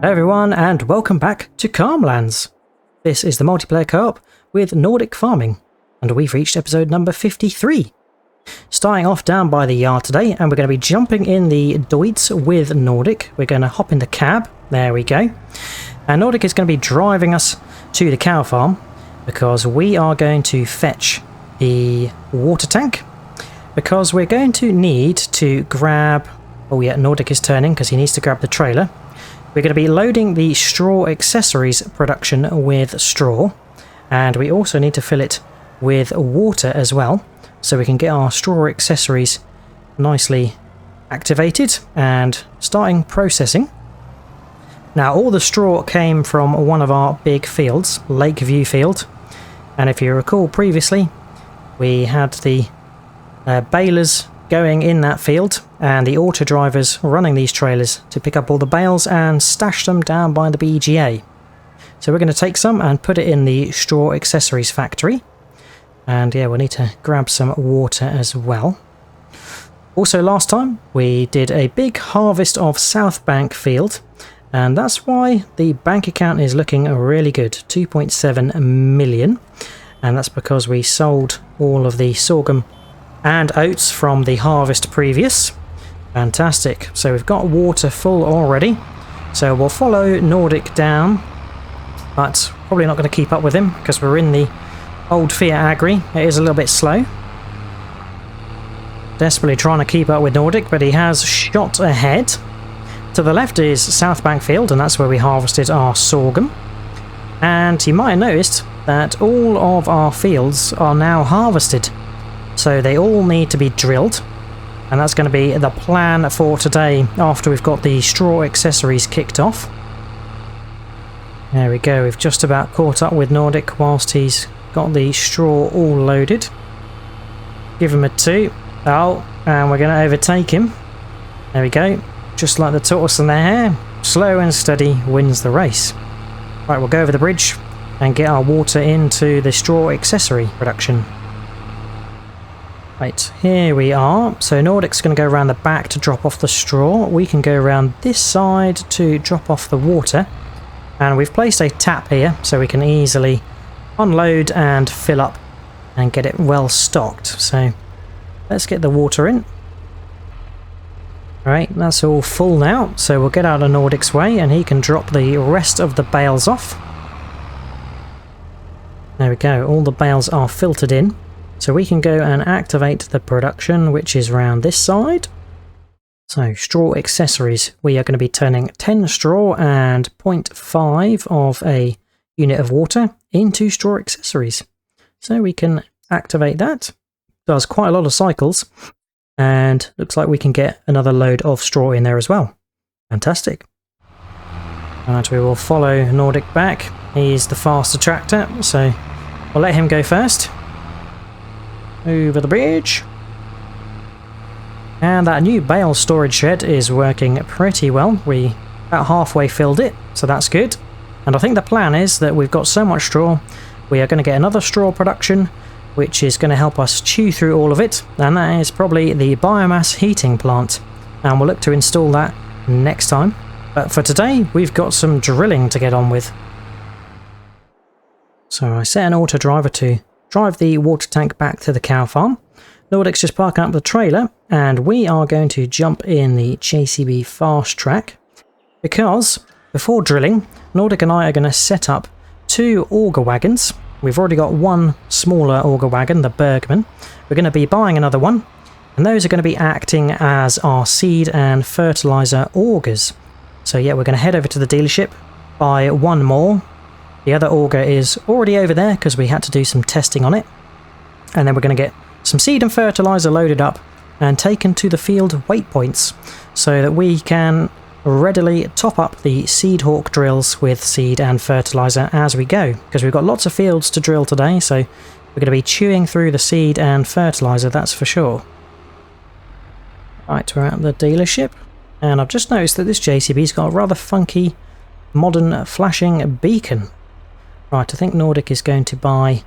Hello everyone and welcome back to Calmlands. This is the multiplayer co-op with Nordic Farming and we've reached episode number 53. Starting off down by the yard today and we're going to be jumping in the Deutz with Nordic. We're going to hop in the cab, there we go. And Nordic is going to be driving us to the cow farm because we are going to fetch the water tank because we're going to need to grab... Oh yeah, Nordic is turning because he needs to grab the trailer. We're going to be loading the straw accessories production with straw, and we also need to fill it with water as well, so we can get our straw accessories nicely activated and starting processing. Now all the straw came from one of our big fields, Lakeview Field, and if you recall previously we had the balers going in that field and the auto drivers running these trailers to pick up all the bales and stash them down by the BGA. So we're going to take some and put it in the straw accessories factory, and yeah, we'll need to grab some water as well. Also last time we did a big harvest of South Bank field, and that's why the bank account is looking really good, 2.7 million, and that's because we sold all of the sorghum and oats from the harvest previous. Fantastic. So we've got water full already. So we'll follow Nordic down, but probably not going to keep up with him because we're in the old Fiat Agri. It is a little bit slow. Desperately trying to keep up with Nordic, but he has shot ahead. To the left is South Bank Field, and that's where we harvested our sorghum. And you might have noticed that all of our fields are now harvested. So they all need to be drilled, and that's going to be the plan for today after we've got the straw accessories kicked off. There we go, we've just about caught up with Nordic whilst he's got the straw all loaded. Give him a 2. Oh, and we're going to overtake him. There we go, just like the tortoise and their hare. Slow and steady wins the race. Right, we'll go over the bridge and get our water into the straw accessory production. Right, here we are. So Nordic's going to go around the back to drop off the straw. We can go around this side to drop off the water. And we've placed a tap here so we can easily unload and fill up and get it well stocked. So let's get the water in. Right, that's all full now. So we'll get out of Nordic's way and he can drop the rest of the bales off. There we go, all the bales are filtered in. So we can go and activate the production, which is around this side. So straw accessories, we are going to be turning 10 straw and 0.5 of a unit of water into straw accessories. So we can activate that. Does quite a lot of cycles, and looks like we can get another load of straw in there as well. Fantastic. And we will follow Nordic back. He's the faster tractor, so we'll let him go first. Over the bridge. And that new bale storage shed is working pretty well. We about halfway filled it, so that's good. And I think the plan is that we've got so much straw, we are going to get another straw production, which is going to help us chew through all of it, and that is probably the biomass heating plant. And we'll look to install that next time. But for today, we've got some drilling to get on with. So I set an auto driver to drive the water tank back to the cow farm. Nordic's just parking up the trailer, and we are going to jump in the JCB fast track because before drilling, Nordic and I are going to set up 2 auger wagons. We've already got one smaller auger wagon, the Bergman. We're going to be buying another one, and those are going to be acting as our seed and fertilizer augers. So yeah, we're going to head over to the dealership, buy one more. The other auger is already over there because we had to do some testing on it. And then we're going to get some seed and fertilizer loaded up and taken to the field waypoints so that we can readily top up the seed hawk drills with seed and fertilizer as we go. Because we've got lots of fields to drill today, so we're going to be chewing through the seed and fertilizer, that's for sure. Right, we're at the dealership. And I've just noticed that this JCB's got a rather funky modern flashing beacon. Right, I think Nordic is going to buy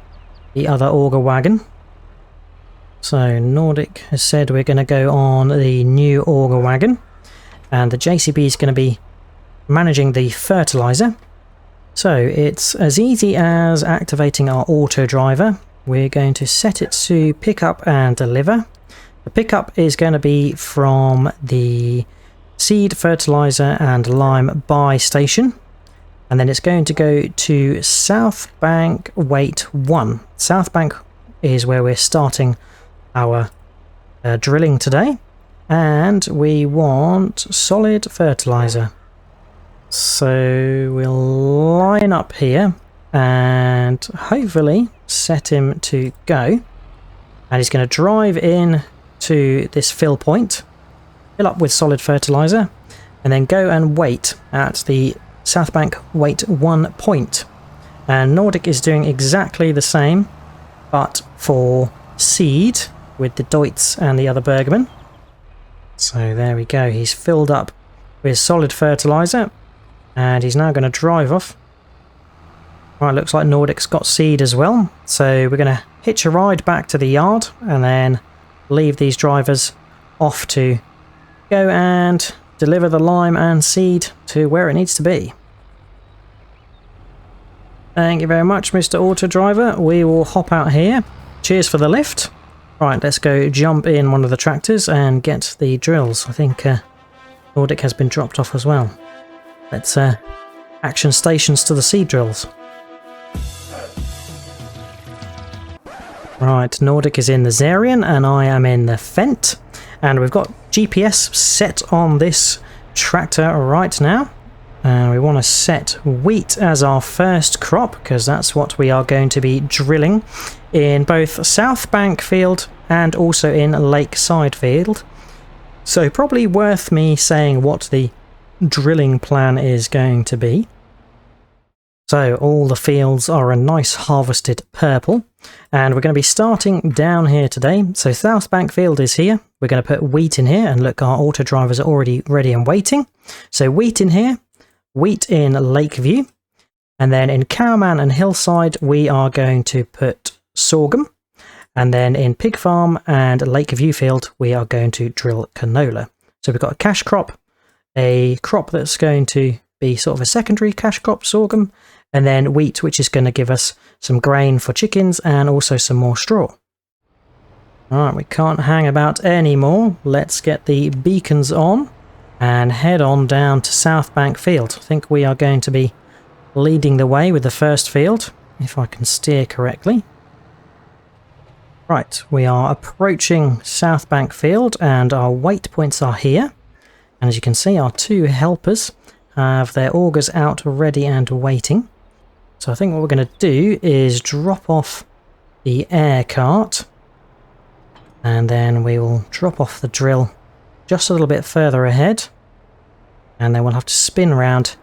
the other auger wagon. So Nordic has said we're going to go on the new auger wagon, and the JCB is going to be managing the fertilizer. So it's as easy as activating our auto driver. We're going to set it to pick up and deliver. The pickup is going to be from the seed, fertilizer and lime buy station. And then it's going to go to South Bank Wait 1. South Bank is where we're starting our drilling today. And we want solid fertilizer. So we'll line up here and hopefully set him to go. And he's going to drive in to this fill point, fill up with solid fertilizer, and then go and wait at the South Bank Wait 1 point. And Nordic is doing exactly the same, but for seed with the Deutz and the other Bergman. So there we go, he's filled up with solid fertilizer, and he's now going to drive off. Right, looks like Nordic's got seed as well, so we're going to hitch a ride back to the yard and then leave these drivers off to go and deliver the lime and seed to where it needs to be. Thank you very much, Mr. Auto Driver. We will hop out here. Cheers for the lift. Right, let's go jump in one of the tractors and get the drills. I think Nordic has been dropped off as well. Let's action stations to the seed drills. Right, Nordic is in the Zarian and I am in the Fent. And we've got GPS set on this tractor right now. And we want to set wheat as our first crop, because that's what we are going to be drilling in both South Bank Field and also in Lakeside Field. So probably worth me saying what the drilling plan is going to be. So all the fields are a nice harvested purple, and we're going to be starting down here today. So South Bank Field is here. We're going to put wheat in here, and look, our auto drivers are already ready and waiting. So wheat in here, wheat in Lakeview, and then in Cowman and Hillside we are going to put sorghum, and then in Pig Farm and Lakeview Field we are going to drill canola. So we've got a cash crop, a crop that's going to be sort of a secondary cash crop, sorghum, and then wheat, which is going to give us some grain for chickens and also some more straw. Alright, we can't hang about anymore. Let's get the beacons on and head on down to South Bank Field. I think we are going to be leading the way with the first field, if I can steer correctly. Right, we are approaching South Bank Field and our wait points are here. And as you can see, our two helpers have their augers out ready and waiting. So I think what we're going to do is drop off the air cart, and then we will drop off the drill just a little bit further ahead, and then we'll have to spin round.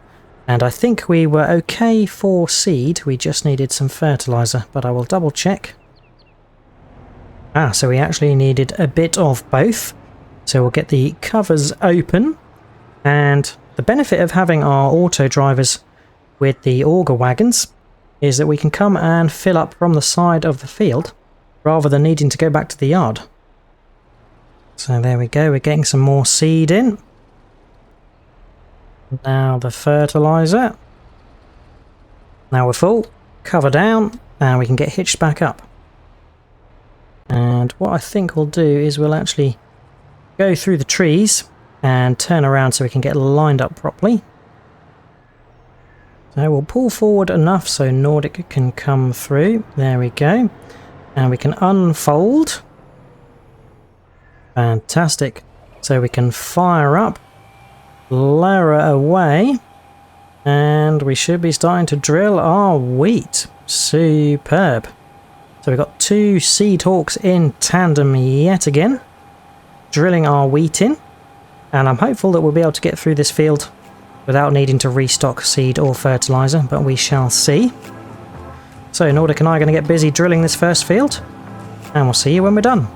And I think we were okay for seed, we just needed some fertilizer, but I will double check. So we actually needed a bit of both. So we'll get the covers open, and the benefit of having our auto drivers with the auger wagons is that we can come and fill up from the side of the field rather than needing to go back to the yard. So there we go, we're getting some more seed in. Now the fertilizer. Now we're full, cover down, and we can get hitched back up. And what I think we'll do is we'll actually go through the trees and turn around so we can get lined up properly. So we'll pull forward enough so Nordic can come through. There we go. And we can unfold. Fantastic. So we can fire up, lower away, and we should be starting to drill our wheat. Superb. So we've got two Seed Hawks in tandem yet again, drilling our wheat in. And I'm hopeful that we'll be able to get through this field without needing to restock seed or fertilizer, but we shall see. So Nordic and I are going to get busy drilling this first field, and we'll see you when we're done.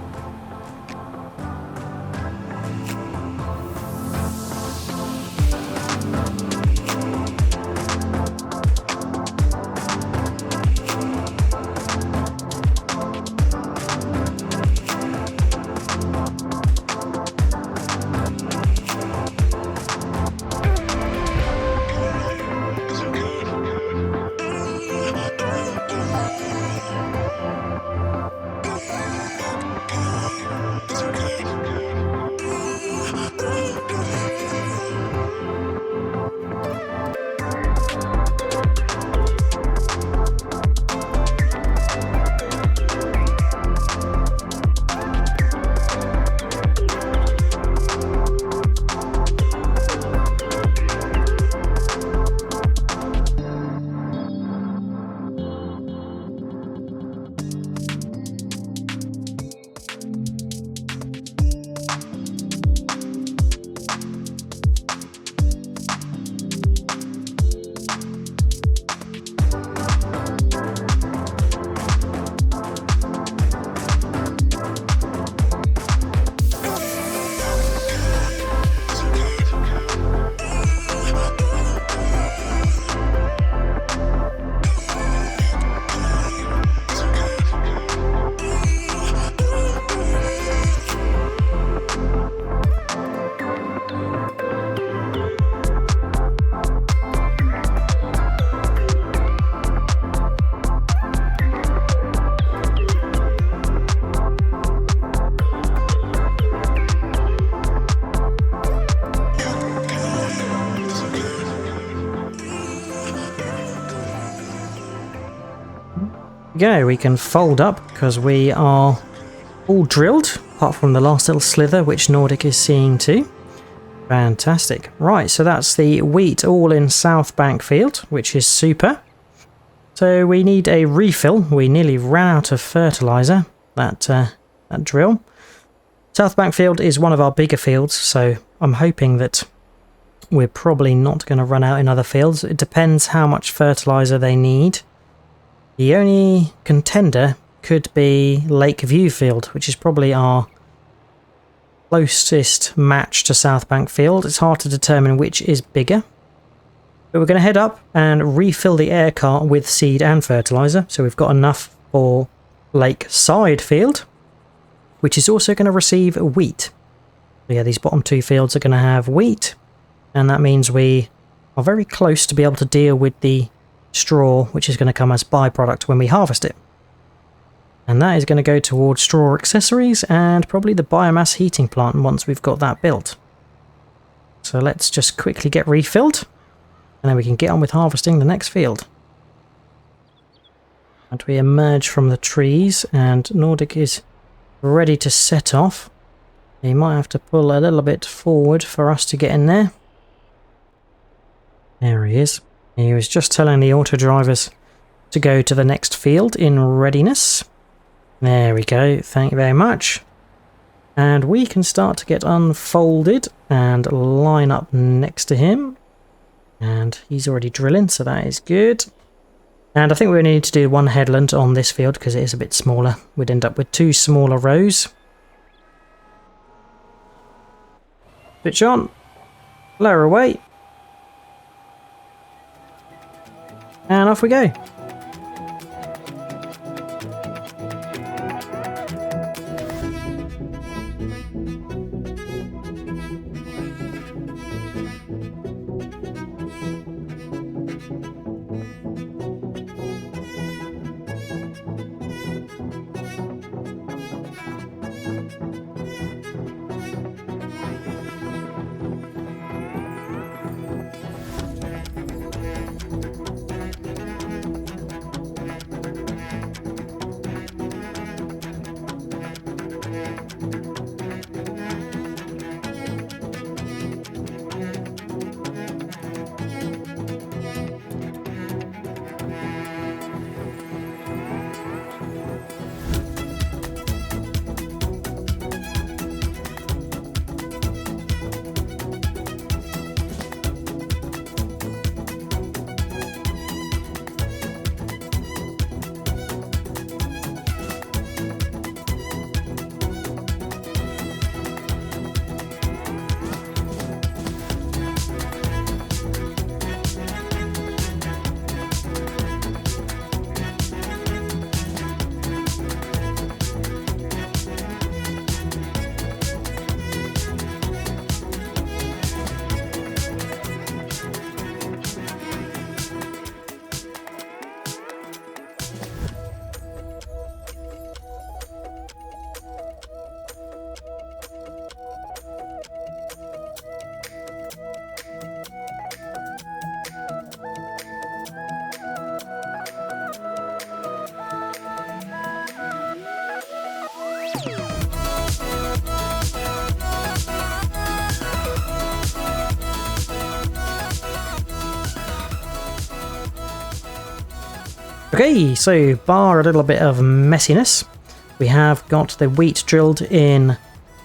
go, we can fold up because we are all drilled, apart from the last little slither which Nordic is seeing too. Fantastic. Right, so that's the wheat all in South Bank field, which is super. So we need a refill. We nearly ran out of fertilizer, that drill. South Bank field is one of our bigger fields, so I'm hoping that we're probably not going to run out in other fields. It depends how much fertilizer they need. The only contender could be Lakeview field, which is probably our closest match to South Bank field. It's hard to determine which is bigger. But we're going to head up and refill the air cart with seed and fertilizer. So we've got enough for Lakeside field, which is also going to receive wheat. So yeah, these bottom two fields are going to have wheat. And that means we are very close to be able to deal with the straw, which is going to come as byproduct when we harvest it. And that is going to go towards straw accessories and probably the biomass heating plant once we've got that built. So let's just quickly get refilled, and then we can get on with harvesting the next field. And we emerge from the trees, and Nordic is ready to set off. He might have to pull a little bit forward for us to get in there. There he is. He was just telling the auto drivers to go to the next field in readiness. There we go, thank you very much. And we can start to get unfolded and line up next to him. And he's already drilling, so that is good. And I think we only need to do one headland on this field because it is a bit smaller. We'd end up with two smaller rows. Switch on. Lower away. And off we go. Okay, so bar a little bit of messiness, we have got the wheat drilled in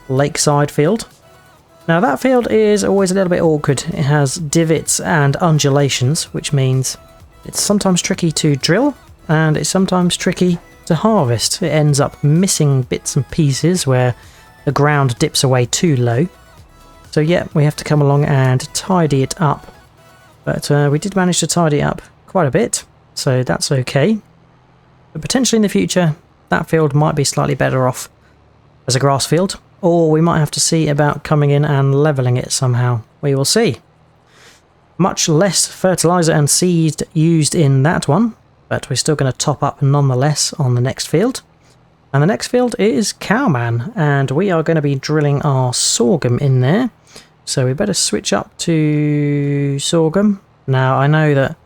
Lakeside field. Now that field is always a little bit awkward. It has divots and undulations, which means it's sometimes tricky to drill and it's sometimes tricky to harvest. It ends up missing bits and pieces where the ground dips away too low. So yeah, we have to come along and tidy it up. But we did manage to tidy it up quite a bit, so that's okay. But potentially in the future, that field might be slightly better off as a grass field, or we might have to see about coming in and levelling it somehow. We will see. Much less fertiliser and seed used in that one, but we're still going to top up nonetheless on the next field. And the next field is Cowman, and we are going to be drilling our sorghum in there. So we better switch up to sorghum. Now I know that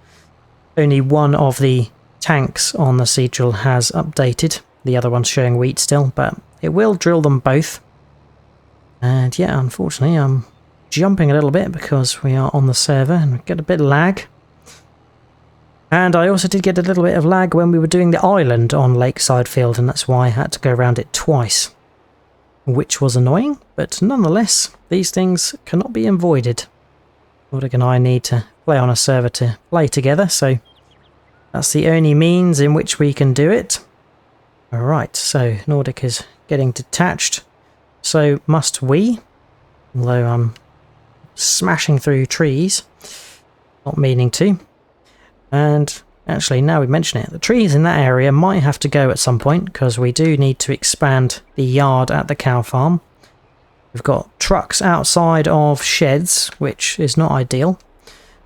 only one of the tanks on the seed drill has updated. The other one's showing wheat still, but it will drill them both. And yeah, unfortunately, I'm jumping a little bit because we are on the server and we get a bit of lag. And I also did get a little bit of lag when we were doing the island on Lakeside Field, and that's why I had to go around it twice, which was annoying, but nonetheless, these things cannot be avoided. Nordic and I need to play on a server to play together, so that's the only means in which we can do it. Alright, so Nordic is getting detached, so must we, although I'm smashing through trees, not meaning to. And actually, now we mention it, the trees in that area might have to go at some point, because we do need to expand the yard at the cow farm. We've got trucks outside of sheds, which is not ideal.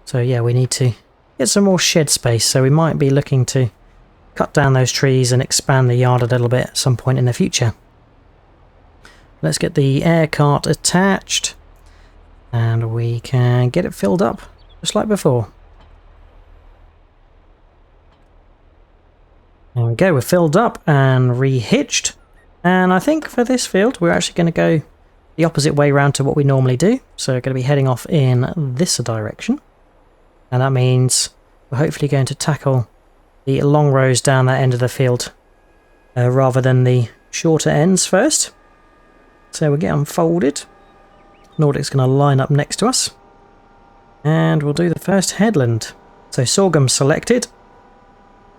So yeah, we need to get some more shed space, so we might be looking to cut down those trees and expand the yard a little bit at some point in the future. Let's get the air cart attached, and we can get it filled up, just like before. There we go, we're filled up and re-hitched. And I think for this field, we're actually going to go the opposite way round to what we normally do. So we're going to be heading off in this direction. And that means we're hopefully going to tackle the long rows down that end of the field rather than the shorter ends first. So we'll get unfolded. Nordic's going to line up next to us. And we'll do the first headland. So sorghum selected.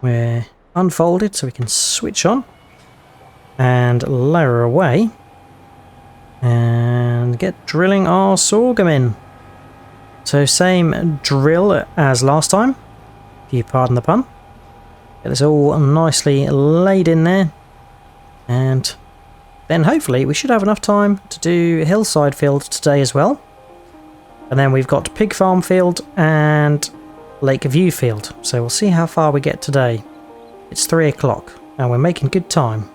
We're unfolded so we can switch on and lower away and get drilling our sorghum in. So same drill as last time, if you pardon the pun. Get this all nicely laid in there, and then hopefully we should have enough time to do hillside field today as well. And then we've got pig farm field and lake view field, so we'll see how far we get today. It's 3 o'clock and we're making good time.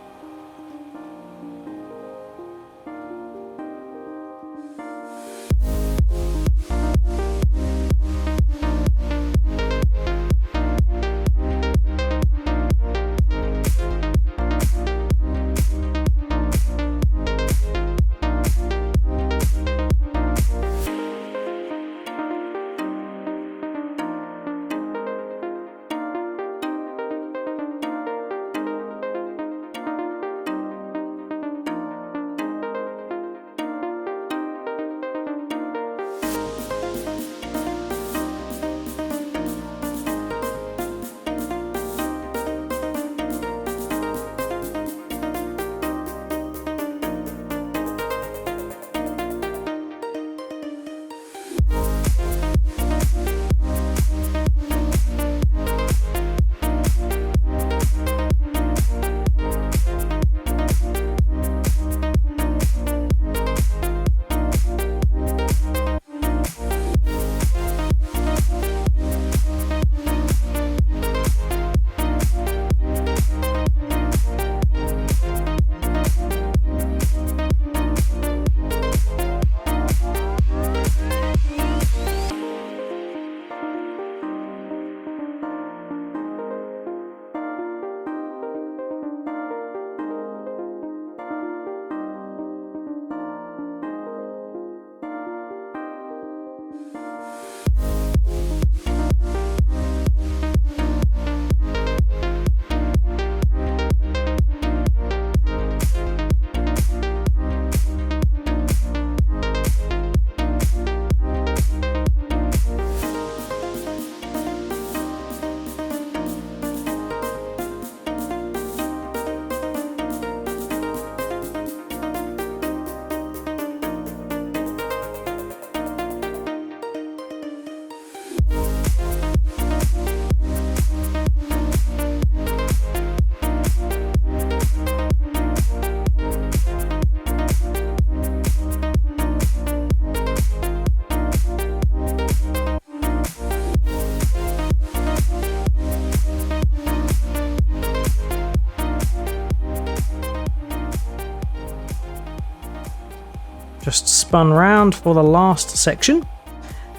Just spun round for the last section,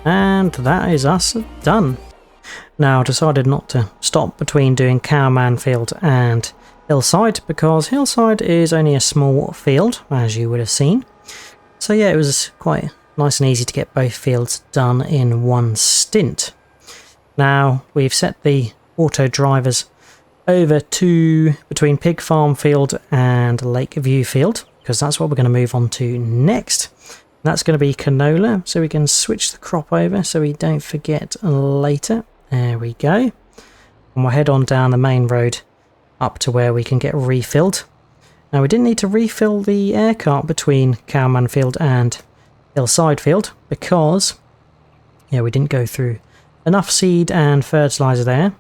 and that is us done. Now I decided not to stop between doing Cowman Field and Hillside because Hillside is only a small field, as you would have seen. So yeah, it was quite nice and easy to get both fields done in one stint. Now we've set the auto drivers over to between Pig Farm Field and Lakeview Field, because that's what we're going to move on to next. That's going to be canola, so we can switch the crop over so we don't forget later. There we go. And we'll head on down the main road up to where we can get refilled. Now we didn't need to refill the air cart between Cowman Field and Hillside Field because yeah, we didn't go through enough seed and fertilizer there.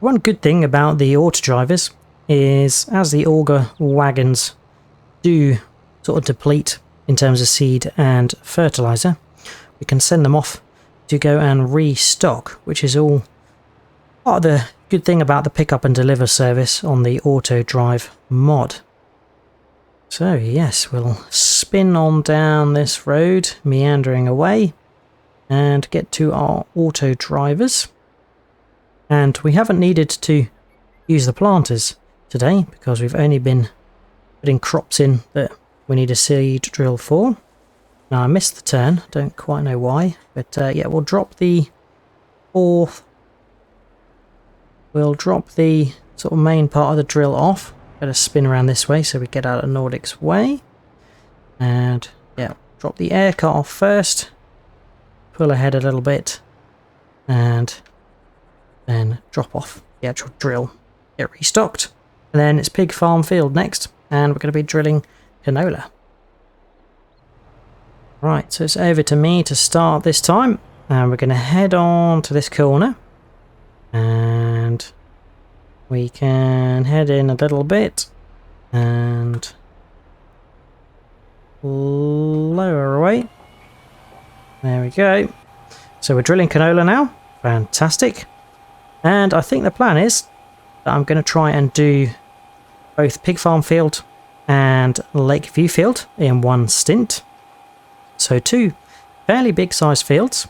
One good thing about the auto drivers is as the auger wagons do sort of deplete in terms of seed and fertilizer, we can send them off to go and restock, which is all part of the good thing about the pick up and deliver service on the auto drive mod. So yes, we'll spin on down this road, meandering away, and get to our auto drivers. And we haven't needed to use the planters today because we've only been putting crops in that we need a seed drill for. Now I missed the turn, don't quite know why, but yeah, we'll drop the fourth. We'll drop the sort of main part of the drill off. Better spin around this way so we get out of Nordic's way. And yeah, drop the air cart off first. Pull ahead a little bit. And then drop off the actual drill. Get restocked. And then it's Pig Farm Field next. And we're going to be drilling canola. Right, so it's over to me to start this time. And we're going to head on to this corner. And we can head in a little bit and lower away. There we go. So we're drilling canola now. Fantastic. And I think the plan is that I'm going to try and do both Pig Farm Field and Lakeview Field in one stint. So two fairly big sized fields.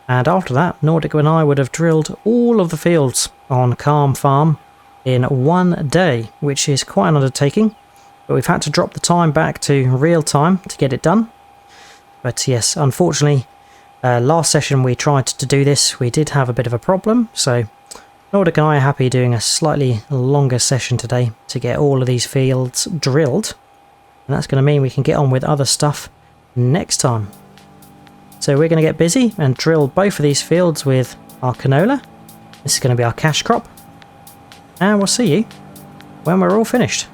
And after that, Nordic and I would have drilled all of the fields on Calm Farm in one day, which is quite an undertaking. But we've had to drop the time back to real time to get it done. But yes, unfortunately, last session we tried to do this, we did have a bit of a problem. So Nordic and I are happy doing a slightly longer session today to get all of these fields drilled. And that's going to mean we can get on with other stuff next time. So we're going to get busy and drill both of these fields with our canola. This is going to be our cash crop. And we'll see you when we're all finished.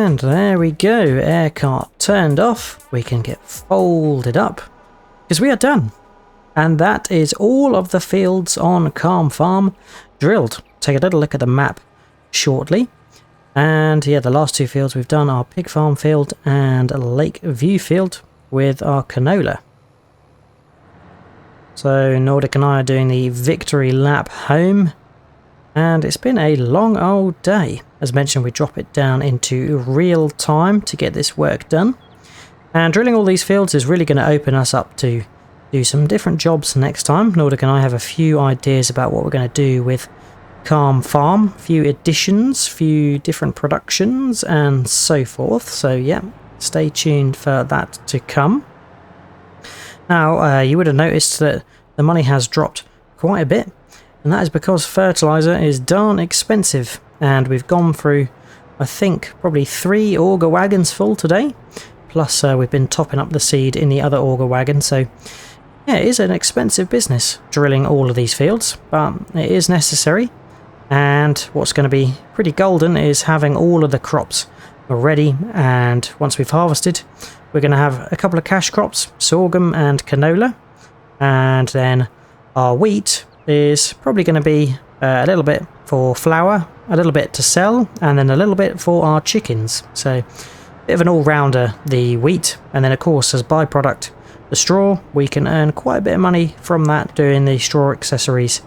And there we go, air cart turned off. We can get folded up because we are done. And that is all of the fields on Calm Farm drilled. Take a little look at the map shortly. And yeah, the last two fields we've done are Pig Farm field and Lake View field with our canola. So Nordic and I are doing the victory lap home. And it's been a long old day. As mentioned, we drop it down into real time to get this work done. And drilling all these fields is really going to open us up to do some different jobs next time. Nordic and I have a few ideas about what we're going to do with Calm Farm. Few additions, few different productions and so forth. So yeah, stay tuned for that to come. Now, you would have noticed that the money has dropped quite a bit. And that is because fertiliser is darn expensive. And we've gone through, I think, probably 3 auger wagons full today. Plus we've been topping up the seed in the other auger wagon. So yeah, it is an expensive business drilling all of these fields. But it is necessary. And what's going to be pretty golden is having all of the crops ready. And once we've harvested, we're going to have a couple of cash crops, sorghum and canola. And then our wheat is probably going to be a little bit for flour, a little bit to sell, and then a little bit for our chickens. So a bit of an all-rounder, the wheat. And then of course as byproduct, the straw. We can earn quite a bit of money from that doing the straw accessories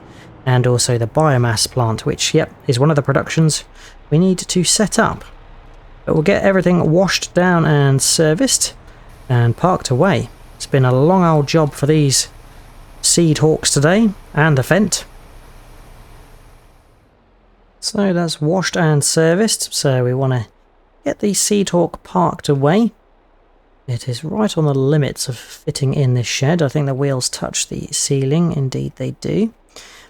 and also the biomass plant, which yep, is one of the productions we need to set up. But we'll get everything washed down and serviced and parked away. It's been a long old job for these seed hawks today and the Fent. So that's washed and serviced. So we want to get the seed hawk parked away. It is right on the limits of fitting in this shed. I think the wheels touch the ceiling. Indeed they do.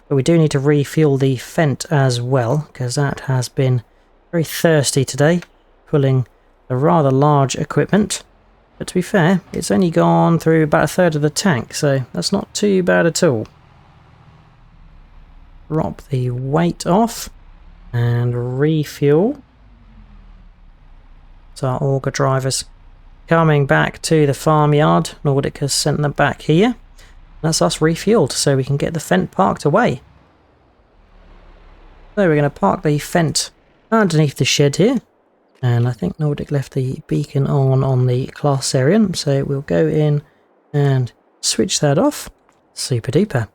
But we do need to refuel the Fent as well, because that has been very thirsty today, pulling a rather large equipment. But to be fair, it's only gone through about a third of the tank, so that's not too bad at all. Drop the weight off and refuel. So our auger drivers coming back to the farmyard. Nordic has sent them back here. That's us refueled, so we can get the Fent parked away. So we're going to park the Fent underneath the shed here. And I think Nordic left the beacon on the class area, so we'll go in and switch that off. Super duper.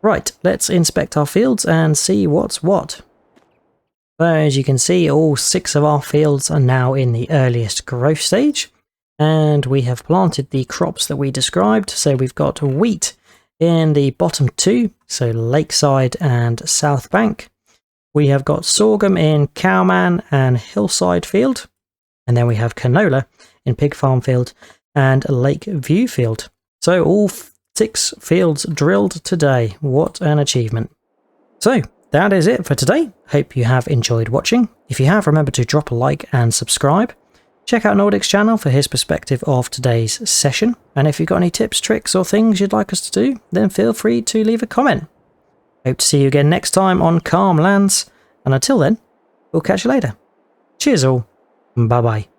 Right, let's inspect our fields and see what's what. So as you can see, all 6 of our fields are now in the earliest growth stage. And we have planted the crops that we described. So we've got wheat in the bottom 2, so Lakeside and South Bank. We have got sorghum in Cowman and Hillside field. And then we have canola in Pig Farm field and Lake View field. So all 6 fields drilled today. What an achievement. So that is it for today. Hope you have enjoyed watching. If you have, remember to drop a like and subscribe. Check out Nordic's channel for his perspective of today's session. And if you've got any tips, tricks or things you'd like us to do, then feel free to leave a comment. Hope to see you again next time on Calm Lands. And until then, we'll catch you later. Cheers all. Bye bye.